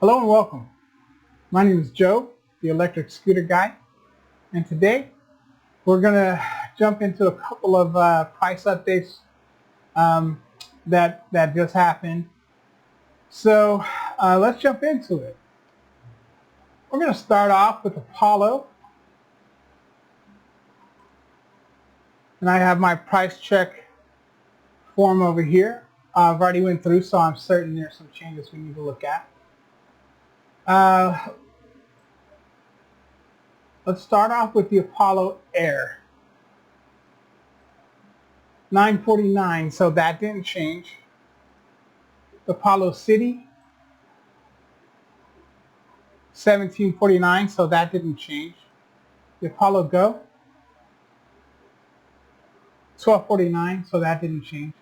Hello and welcome. My name is Joe, the electric scooter guy, and today we're going to jump into a couple of price updates that just happened. So let's jump into it. We're going to start off with Apollo, and I have my price check form over here. I've already went through, so I'm certain there's some changes we need to look at. Let's start off with the Apollo Air. $949, so that didn't change. The Apollo City, $1749, so that didn't change. The Apollo Go, $1249, so that didn't change.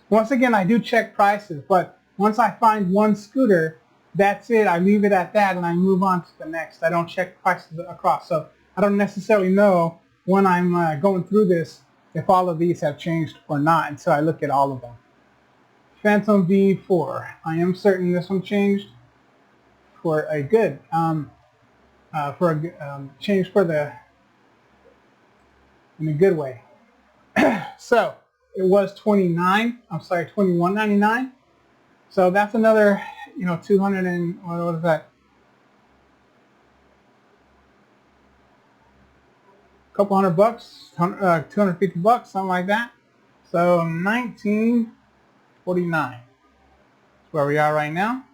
Once again, I do check prices, but once I find one scooter, that's it. I leave it at that and I move on to the next. I don't check prices across, so I don't necessarily know when I'm going through this if all of these have changed or not until I look at all of them. Phantom V4. I am certain this one changed for a good, change for in a good way. So it was $21.99. So that's another, 200 and what is that? Couple $100, 250 bucks, something like that. So $19.49. That's where we are right now.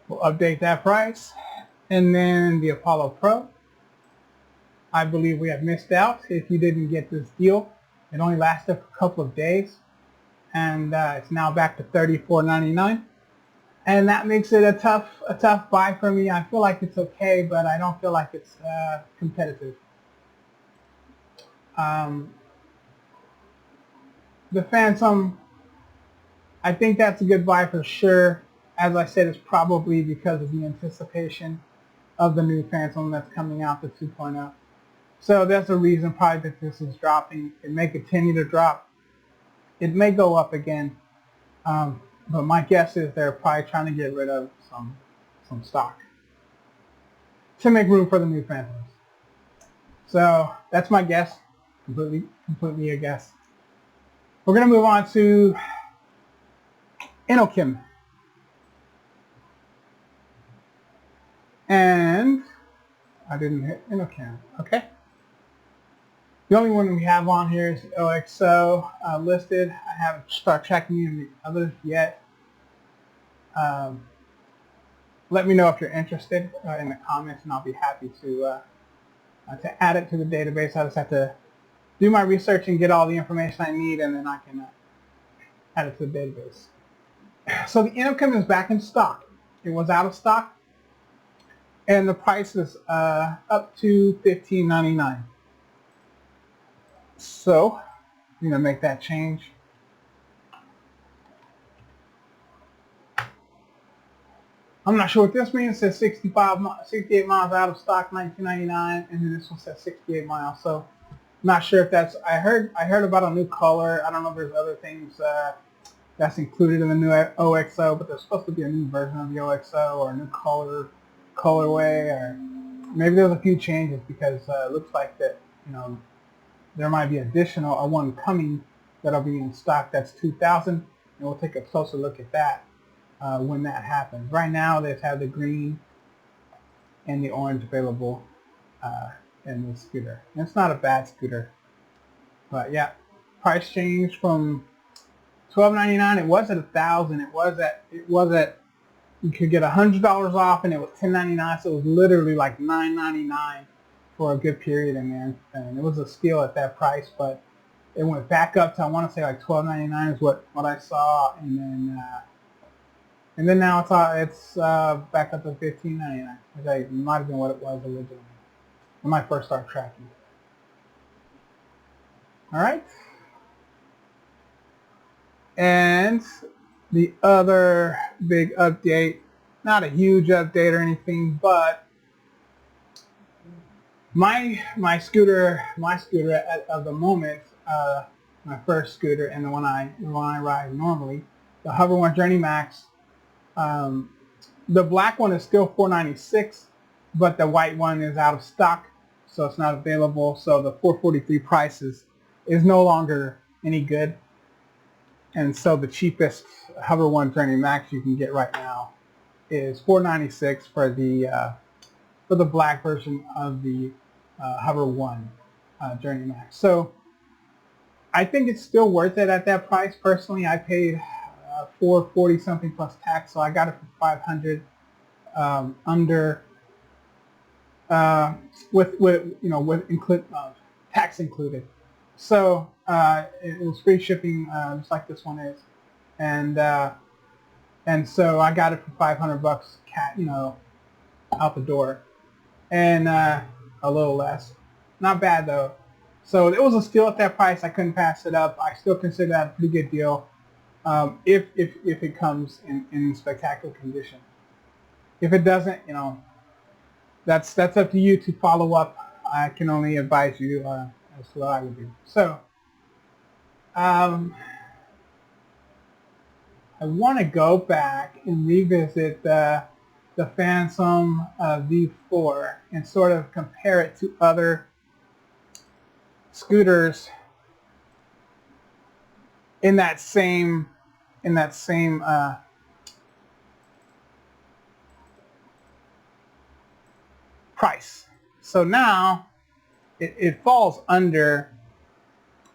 We'll update that price. And then the Apollo Pro. I believe we have missed out if you didn't get this deal. It only lasted for a couple of days. And it's now back to $34.99. And that makes it a tough buy for me. I feel like it's okay, but I don't feel like it's competitive. The Phantom, I think that's a good buy for sure. As I said, it's probably because of the anticipation of the new Phantom that's coming out, the 2.0. So that's a reason probably that this is dropping. It may continue to drop. It may go up again. But my guess is they're probably trying to get rid of some stock to make room for the new Phantoms. So that's my guess. Completely a guess. We're going to move on to Inokim. And I didn't hit Inokim. Okay. The only one we have on here is OXO listed. I haven't started tracking any of the others yet. Let me know if you're interested in the comments, and I'll be happy to add it to the database. I just have to do my research and get all the information I need, and then I can add it to the database. So the Inokim is back in stock. It was out of stock, and the price is up to $15.99. So I'm going to make that change. I'm not sure what this means. It says 68 miles out of stock, $19.99, and then this one says 68 miles. So I'm not sure if that's. I heard about a new color. I don't know if there's other things that's included in the new OXO, but there's supposed to be a new version of the OXO or a new colorway, or maybe there's a few changes because it looks like that there might be additional one coming that'll be in stock. That's 2,000, and we'll take a closer look at that when that happens. Right now, they have the green and the orange available in the scooter. And it's not a bad scooter, but yeah, price change from $12.99. It was at $1,000. It was at you could get $100 off, and it was $10.99. So it was literally like $9.99 for a good period in there, and it was a steal at that price. But it went back up to, I want to say, like $12.99 is what I saw, and then now it's back up to $15.99, which might have been what it was originally when I first started tracking. All right, and the other big update, not a huge update or anything, but my scooter at the moment, my first scooter and the one I ride normally, the Hover One Journey Max, Um, the black one is still $496, but the white one is out of stock, so it's not available. So the $443 price is no longer any good. And so the cheapest Hover One Journey Max you can get right now is $496 for the black version of the Hover One Journey Max. So I think it's still worth it at that price. Personally, I paid $440 something plus tax, so I got it for $500 under with tax included. So it was free shipping, just like this one is, and so I got it for $500, out the door, and a little less. Not bad though. So it was a steal at that price. I couldn't pass it up. I still consider that a pretty good deal, if it comes in spectacular condition. If it doesn't, that's up to you to follow up. I can only advise you as to what I would do. So I want to go back and revisit the Phantom V4 and sort of compare it to other scooters in that same price. So now it falls under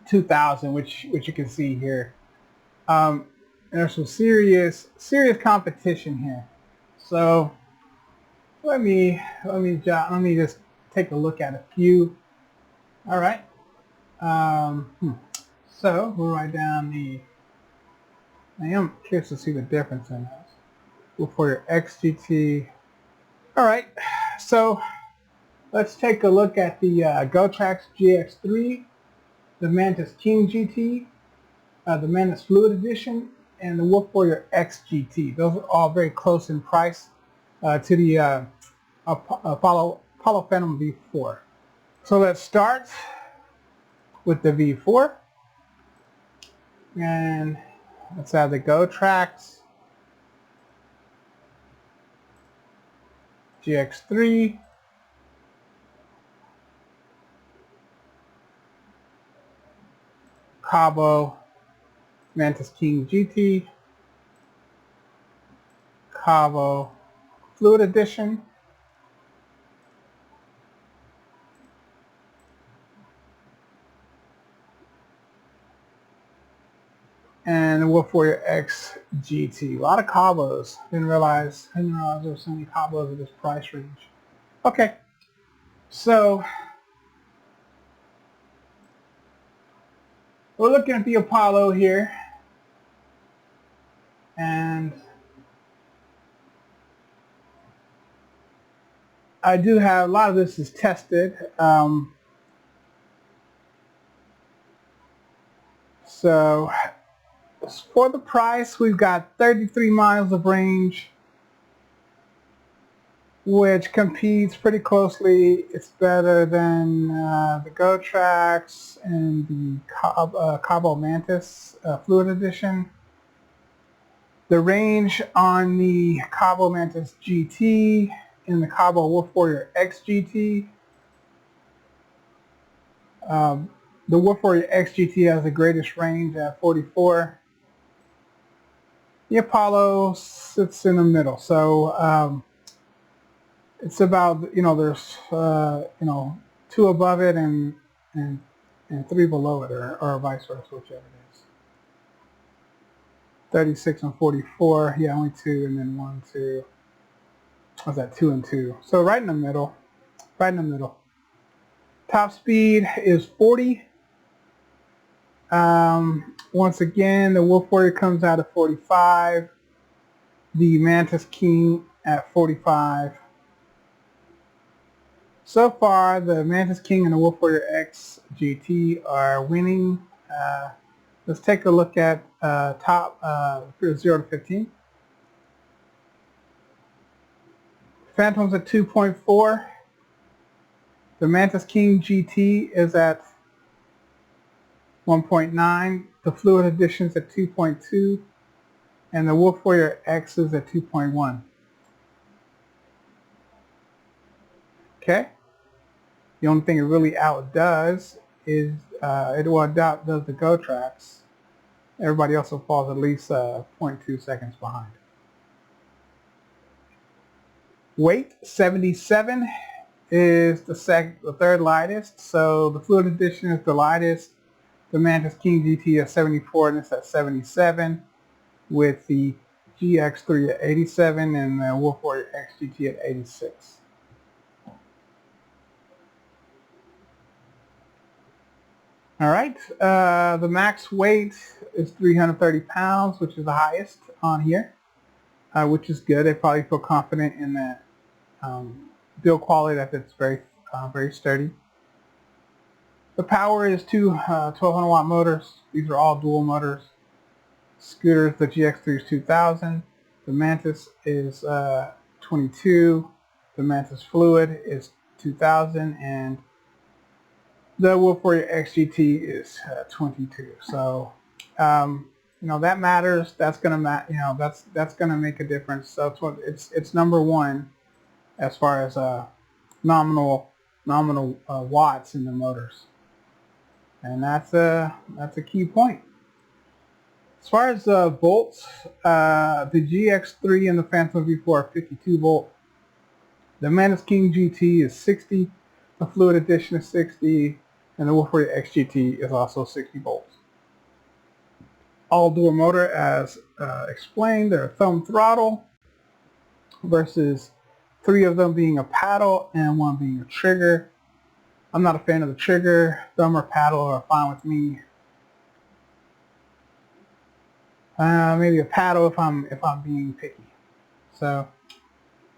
2,000, which you can see here. There's some serious competition here. So let me just take a look at a few. All right. So we'll write down I am curious to see the difference in those. Look for your XGT. All right. So let's take a look at the GoTrax GX3, the Mantis King GT, the Mantis Fluid Edition, and the Wolf Warrior X GT. Those are all very close in price to the Apollo Phantom V4. So let's start with the V4, and let's have the GoTrax GX3, Cabo Mantis King GT, Cabo Fluid Edition, and the Wolf Warrior X GT. A lot of Cabos. Didn't realize there were so many Cabos at this price range. Okay, so we're looking at the Apollo here, and I do have a lot of this is tested. So for the price, we've got 33 miles of range, which competes pretty closely. It's better than the GoTrax and the Cabo Mantis Fluid Edition. The range on the Cabo Mantis GT and the Cabo Wolf Warrior X GT. The Wolf Warrior X GT has the greatest range at 44. The Apollo sits in the middle, so it's about, there's two above it and three below it, or vice versa, whichever it is. 36 and 44, yeah, only two, and then 1, 2. What's that? 2 and 2. So right in the middle, Top speed is 40. Once again, the Wolf Warrior comes out at 45. The Mantis King at 45. So far, the Mantis King and the Wolf Warrior X GT are winning. Let's take a look at top 0 to 15. Phantom's at 2.4. The Mantis King GT is at 1.9. The Fluid Edition's at 2.2. and the Wolf Warrior X is at 2.1. Okay. The only thing it really outdoes is does the GoTrax. Everybody else falls at least 0.2 seconds behind. Weight 77 is the third lightest. So the Fluid Edition is the lightest. The Mantis King GT at 74 and it's at 77, with the GX3 at 87 and the Wolf Warrior X GT at 86. All right, the max weight is 330 pounds, which is the highest on here, which is good. They probably feel confident in that build quality, that it's very sturdy. The power is two 1200 watt motors. These are all dual motors. Scooters, the GX3 is 2000. The Mantis is 22. The Mantis Fluid is 2000, and the Wolf Warrior X GT is 22. So, that matters. That's gonna that's gonna make a difference. So it's number one as far as nominal watts in the motors, and that's a key point. As far as volts, the GX3 and the Phantom V4 are 52 volt. The Mantis King GT is 60. The Fluid Edition is 60. And the Wolf Warrior X GT is also 60 volts. All dual motor, as explained. They're a thumb throttle versus 3 of them being a paddle and 1 being a trigger. I'm not a fan of the trigger. Thumb or paddle are fine with me. Maybe a paddle if I'm being picky. So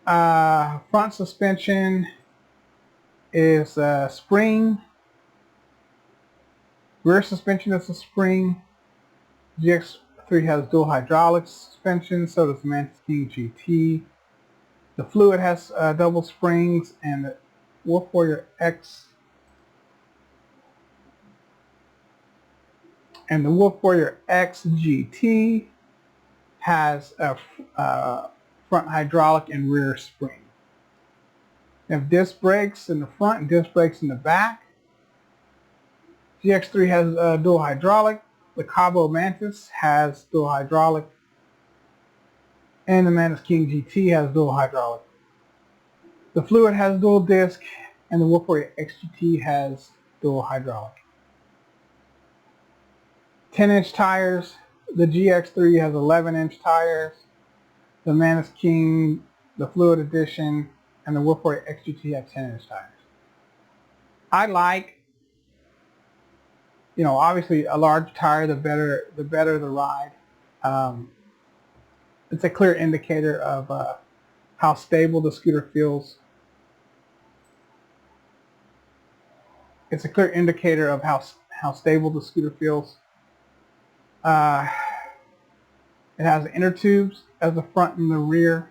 front suspension is spring. Rear suspension is a spring. GX3 has dual hydraulic suspension, so does the Mantis King GT. The Fluid has double springs, and the Wolf Warrior X GT has a front hydraulic and rear spring. They have disc brakes in the front and disc brakes in the back. GX3 has dual hydraulic. The Cabo Mantis has dual hydraulic. And the Mantis King GT has dual hydraulic. The Fluid has dual disc, and the Wolf Warrior X GT has dual hydraulic. 10-inch tires. The GX3 has 11-inch tires. The Mantis King, the Fluid Edition, and the Wolf Warrior X GT have 10-inch tires. I like, obviously a large tire, the better the ride. It's a clear indicator of how stable the scooter feels. It's a clear indicator of how stable the scooter feels. It has inner tubes as the front and the rear.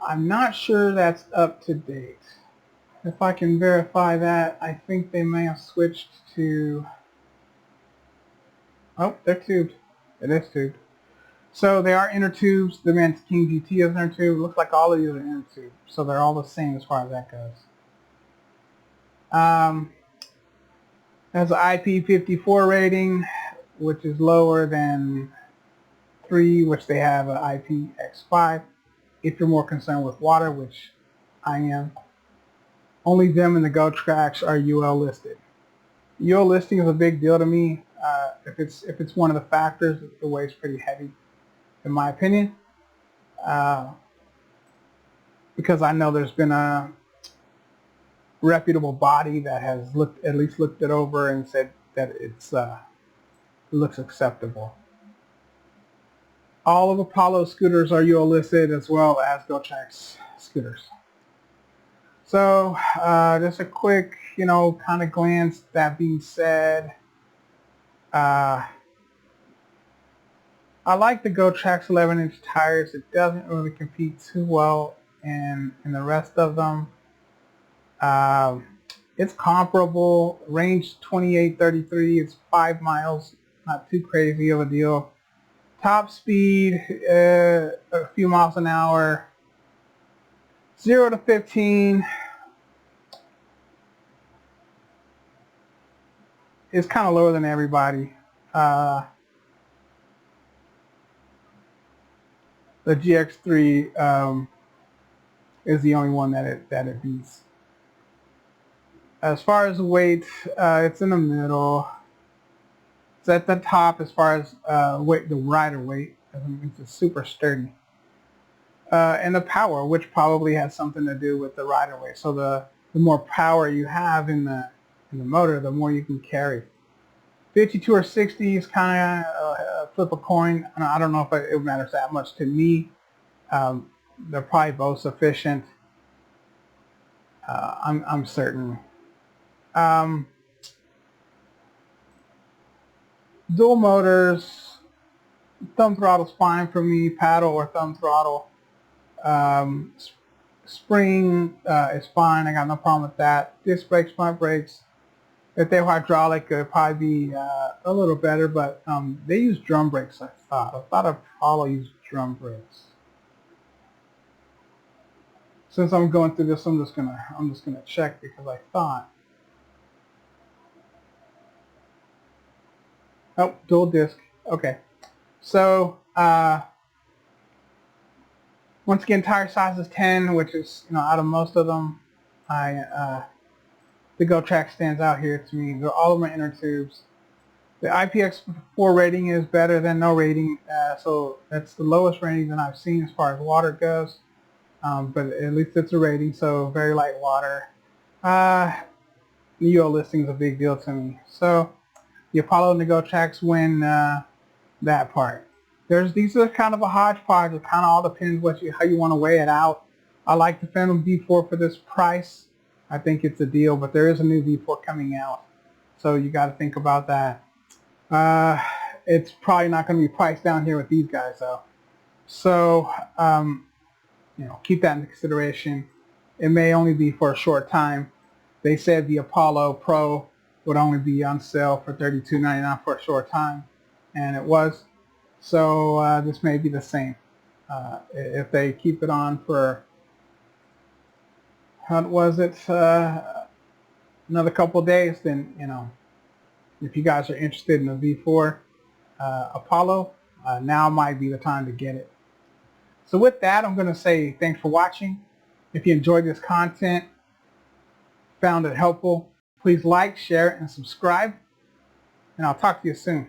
I'm not sure that's up to date. If I can verify that, I think they may have switched to... Oh, they're tubed. It is tubed. So they are inner tubes. The Mantis King GT is inner tube. Looks like all of these are inner tube. So they're all the same as far as that goes. Has an IP54 rating, which is lower than 3, which they have an IPX5. If you're more concerned with water, which I am, only them and the GoTrax are UL listed. UL listing is a big deal to me. If it's one of the factors, it weighs pretty heavy, in my opinion, because I know there's been a reputable body that has at least looked it over and said that it looks acceptable. All of Apollo scooters are UL listed, as well as GoTrax scooters. So just a quick, kind of glance. That being said, I like the GoTrax 11-inch tires. It doesn't really compete too well in the rest of them. It's comparable. Range 28-33. It's 5 miles. Not too crazy of a deal. Top speed, a few miles an hour. 0 to 15 is kind of lower than everybody. The GX3 is the only one that it beats. As far as weight, it's in the middle. It's at the top as far as weight, the rider weight. It's super sturdy. And the power, which probably has something to do with the rider weight. So the more power you have in the motor, the more you can carry. 52 or 60 is kind of flip a coin. I don't know if it matters that much to me. They're probably both sufficient. I'm certain. Dual motors, thumb throttle's fine for me, paddle or thumb throttle. Spring is fine, I got no problem with that. Disc brakes, front brakes, if they were hydraulic, it would probably be a little better, but they use drum brakes, I thought Apollo used drum brakes. Since I'm going through this, I'm just gonna check because I thought. Oh, dual disc. Okay. So once again, tire size is 10, which is, out of most of them, the GoTrack stands out here to me. They're all of my inner tubes. The IPX4 rating is better than no rating, so that's the lowest rating that I've seen as far as water goes. But at least it's a rating, so very light water. UL listing is a big deal to me. So the Apollo and the GoTracks win that part. These are kind of a hodgepodge. It kind of all depends how you want to weigh it out. I like the Phantom V4 for this price. I think it's a deal, but there is a new V4 coming out, so you got to think about that. It's probably not going to be priced down here with these guys though. So keep that in consideration. It may only be for a short time. They said the Apollo Pro would only be on sale for $32.99 for a short time, and it was. So this may be the same. If they keep it on for, how was it, another couple of days, then, if you guys are interested in the V4 Apollo, now might be the time to get it. So with that, I'm going to say thanks for watching. If you enjoyed this content, found it helpful, please like, share, and subscribe, and I'll talk to you soon.